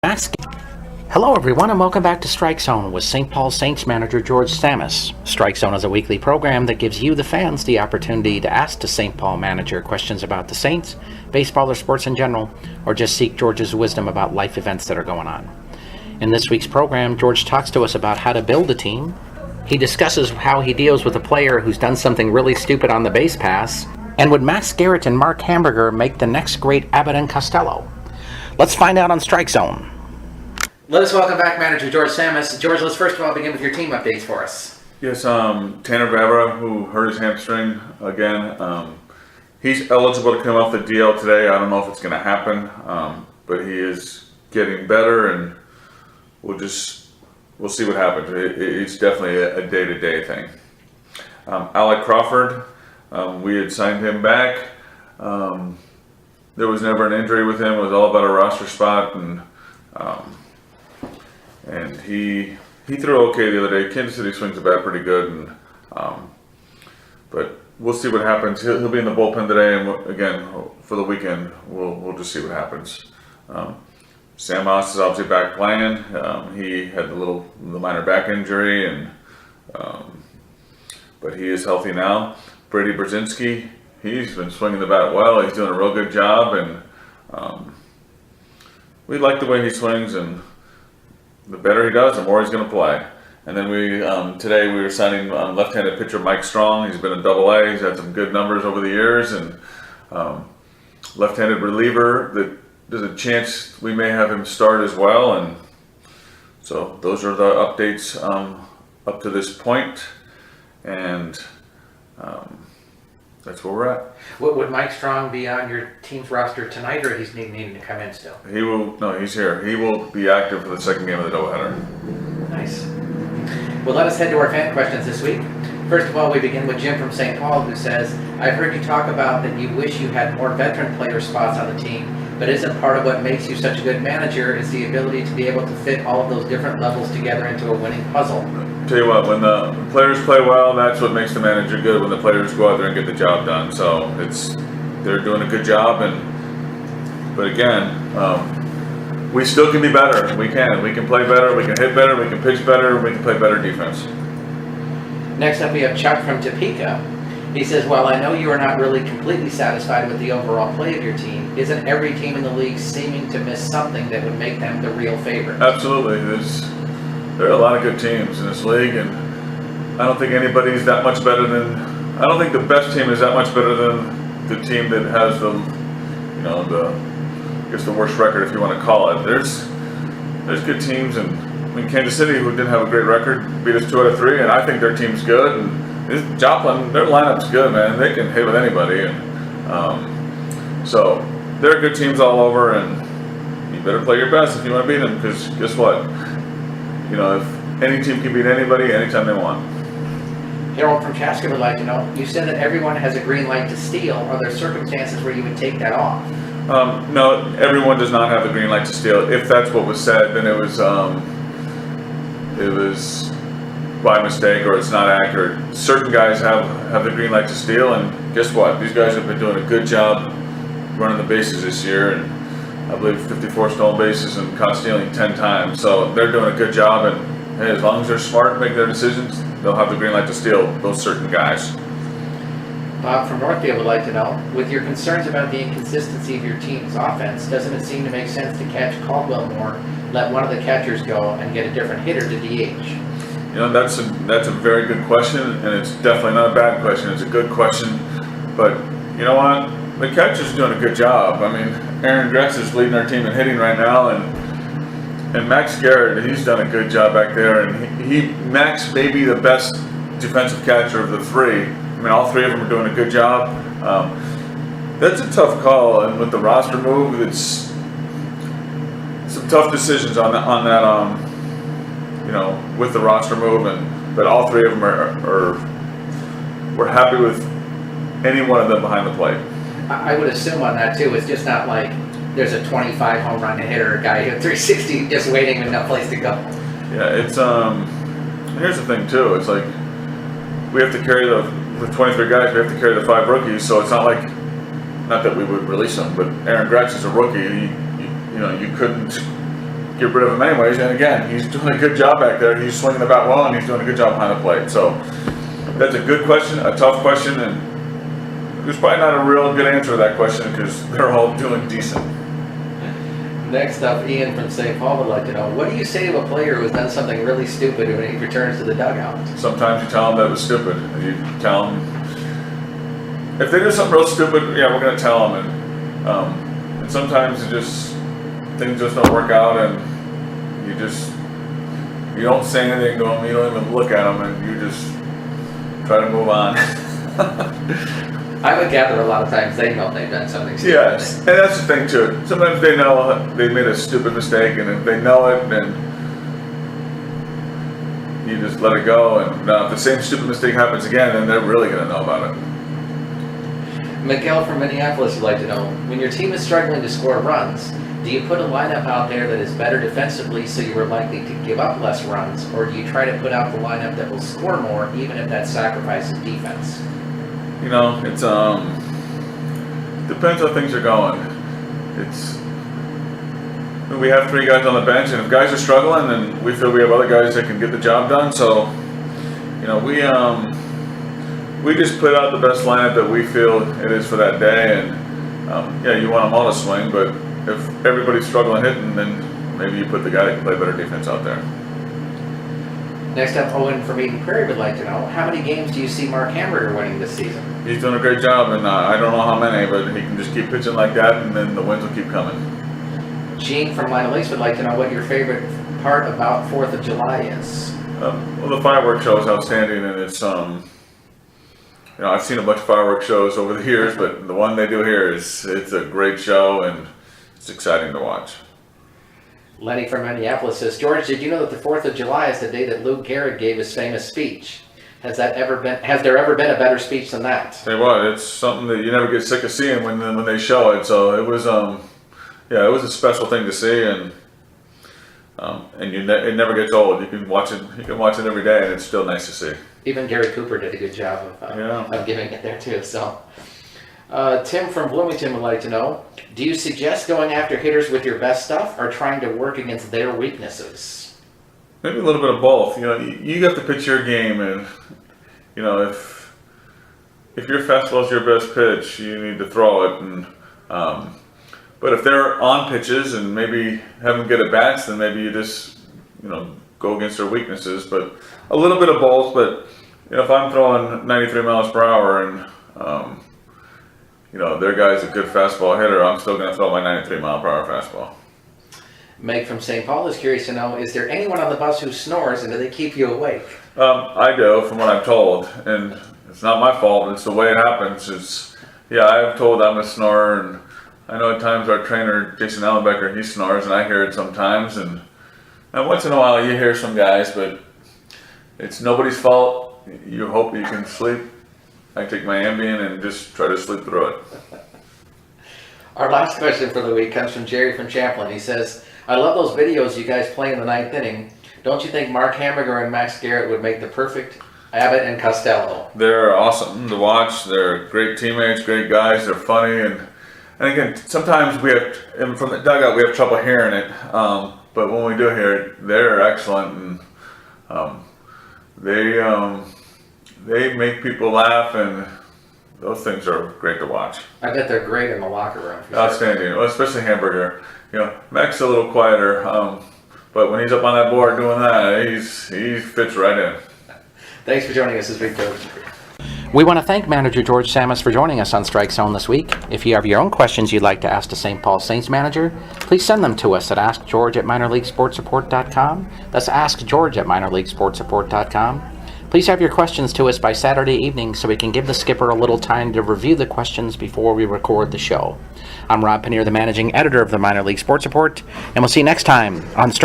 Maxx. Hello everyone and welcome back to Strike Zone with St. Paul Saints Manager George Tsamis. Strike Zone is a weekly program that gives you, the fans, the opportunity to ask the St. Paul manager questions about the Saints, baseball or sports in general, or just seek George's wisdom about life events that are going on. In this week's program, George talks to us about how to build a team. He discusses how he deals with a player who's done something really stupid on the base pass, and would Maxx Garrett and Hamburger make the next great Abbott and Costello? Let's find out on Strike Zone. Let us welcome back Manager George Tsamis. George, let's first of all begin with your team updates for us. Yes, Tanner Vavra, who hurt his hamstring again. He's eligible to come off the DL today. I don't know if it's going to happen, but he is getting better, and we'll see what happens. It's definitely a day-to-day thing. Alec Crawford, we had signed him back. There was never an injury with him. It was all about a roster spot, and he threw okay the other day. Kansas City swings the bat pretty good, but we'll see what happens. He'll be in the bullpen today, and again for the weekend, we'll just see what happens. Sam Moss is obviously back playing. He had the minor back injury, but he is healthy now. Brady Brzezinski, he's been swinging the bat well. He's doing a real good job, and we like the way he swings, and the better he does, the more he's going to play. And then today we were signing left-handed pitcher Mike Strong. He's been in Double-A. He's had some good numbers over the years, and left-handed reliever that there's a chance we may have him start as well. And so those are the updates up to this point, and that's where we're at. Would Mike Strong be on your team's roster tonight, or he's needing to come in still? He's here. He will be active for the second game of the doubleheader. Nice. Well, let us head to our fan questions this week. First of all, we begin with Jim from St. Paul, who says, I've heard you talk about that you wish you had more veteran player spots on the team, but isn't part of what makes you such a good manager is the ability to be able to fit all of those different levels together into a winning puzzle? Tell you what, when the players play well, that's what makes the manager good, when the players go out there and get the job done. So they're doing a good job, but again, we still can be better. We can play better, we can hit better, we can pitch better, we can play better defense. Next up we have Chuck from Topeka. He says, well, I know you are not really completely satisfied with the overall play of your team. Isn't every team in the league seeming to miss something that would make them the real favorite? Absolutely. There are a lot of good teams in this league, and I don't think anybody's that much better than. I don't think the best team is that much better than the team that has the worst record, if you want to call it. There's good teams, and Kansas City, who didn't have a great record, beat us 2 out of 3, and I think their team's good. And Joplin, their lineup's good, man. They can hit with anybody, and so there are good teams all over, and you better play your best if you want to beat them, because guess what? If any team can beat anybody anytime they want. Harold from Chaska would like to know, you said that everyone has a green light to steal. Are there circumstances where you would take that off? No, everyone does not have the green light to steal. If that's what was said, then it was by mistake, or it's not accurate. Certain guys have the green light to steal, and guess what? These guys have been doing a good job running the bases this year, and I believe 54 stolen bases and caught stealing 10 times. So they're doing a good job, and hey, as long as they're smart and make their decisions, they'll have the green light to steal, those certain guys. Bob from Northfield would like to know, with your concerns about the inconsistency of your team's offense, doesn't it seem to make sense to catch Caldwell more, let one of the catchers go, and get a different hitter to DH? That's a very good question, and it's definitely not a bad question. It's a good question, but you know what? The catcher's doing a good job. I mean, Aaron Gretz is leading our team in hitting right now, and Maxx Garrett, he's done a good job back there, and Maxx may be the best defensive catcher of the 3. I mean, all 3 of them are doing a good job. That's a tough call, and with the roster move, it's some tough decisions on that. With the roster move, but all 3 of them we're happy with any one of them behind the plate. I would assume on that too, it's just not like there's a 25 home run hitter, a guy who 360 just waiting with no place to go. Yeah, it's here's the thing too. It's like we have to carry with 23 guys, we have to carry the 5 rookies. So it's not that we would release them, but Aaron Gretz is a rookie. You couldn't get rid of him anyways. And again, he's doing a good job back there. He's swinging the bat well, and he's doing a good job behind the plate. So that's a good question, a tough question, and there's probably not a real good answer to that question because they're all doing decent. Next up, Ian from St. Paul would like to know, what do you say to a player who has done something really stupid when he returns to the dugout? Sometimes you tell them that it was stupid. You tell them, if they do something real stupid, yeah, we're going to tell them. And sometimes things just don't work out, and you don't say anything to them, you don't even look at them, and you just try to move on. I would gather a lot of times they know they've done something stupid. Yes, and that's the thing too. Sometimes they know they made a stupid mistake, and if they know it, then you just let it go. And now if the same stupid mistake happens again, then they're really going to know about it. Miguel from Minneapolis would like to know, when your team is struggling to score runs, do you put a lineup out there that is better defensively so you are likely to give up less runs, or do you try to put out the lineup that will score more even if that sacrifices defense? You know, it's depends how things are going. We have 3 guys on the bench, and if guys are struggling, then we feel we have other guys that can get the job done. So, you know, we just put out the best lineup that we feel it is for that day, and yeah, you want them all to swing, but if everybody's struggling hitting, then maybe you put the guy that can play better defense out there. Next up, Owen from Eden Prairie would like to know, how many games do you see Mark Hamburger winning this season? He's doing a great job, and I don't know how many, but he can just keep pitching like that, and then the wins will keep coming. Gene from Lina Lakes would like to know what your favorite part about 4th of July is. Well, the fireworks show is outstanding, and it's you know, I've seen a bunch of fireworks shows over the years, but the one they do here it's a great show, and it's exciting to watch. Lenny from Minneapolis says, George, did you know that the 4th of July is the day that Lou Garrett gave his famous speech? Has there ever been a better speech than that? Tell you what, it's something that you never get sick of seeing when they show it. So it was yeah, it was a special thing to see, and it never gets old. You can watch it every day, and it's still nice to see. Even Gary Cooper did a good job of giving it there too. So, Tim from Bloomington would like to know, do you suggest going after hitters with your best stuff or trying to work against their weaknesses? Maybe a little bit of both. You know, you have to pitch your game, and you know, if your fastball is your best pitch, you need to throw it. And but if they're on pitches and maybe have them get at bats, then maybe you just go against their weaknesses. But a little bit of both. But you know, if I'm throwing 93 miles per hour and their guy's a good fastball hitter, I'm still going to throw my 93 mile per hour fastball. Meg from St. Paul is curious to know, is there anyone on the bus who snores, and do they keep you awake? I do, from what I'm told, and it's not my fault. It's the way it happens. I'm told I'm a snorer, and I know at times our trainer, Jason Allenbecker, he snores, and I hear it sometimes, and once in a while you hear some guys, but it's nobody's fault. You hope you can sleep. I take my Ambien and just try to sleep through it. Our last question for the week comes from Jerry from Champlin. He says, I love those videos you guys play in the 9th inning. Don't you think Mark Hamburger and Maxx Garrett would make the perfect Abbott and Costello? They're awesome to watch. They're great teammates, great guys. They're funny, and again, sometimes from the dugout we have trouble hearing it, but when we do hear it, they're excellent, and they make people laugh, and those things are great to watch. I bet they're great in the locker room. Outstanding, well, especially Hamburger. Maxx a little quieter, but when he's up on that board doing that, he fits right in. Thanks for joining us this week, Coach. We want to thank Manager George Tsamis for joining us on Strike Zone this week. If you have your own questions you'd like to ask the St. Paul Saints manager, please send them to us at askgeorge@minorleaguesportsreport.com. That's askgeorge@minorleaguesportsreport.com. Please have your questions to us by Saturday evening so we can give the skipper a little time to review the questions before we record the show. I'm Rob Pannier, the managing editor of the Minor League Sports Report, and we'll see you next time on Strike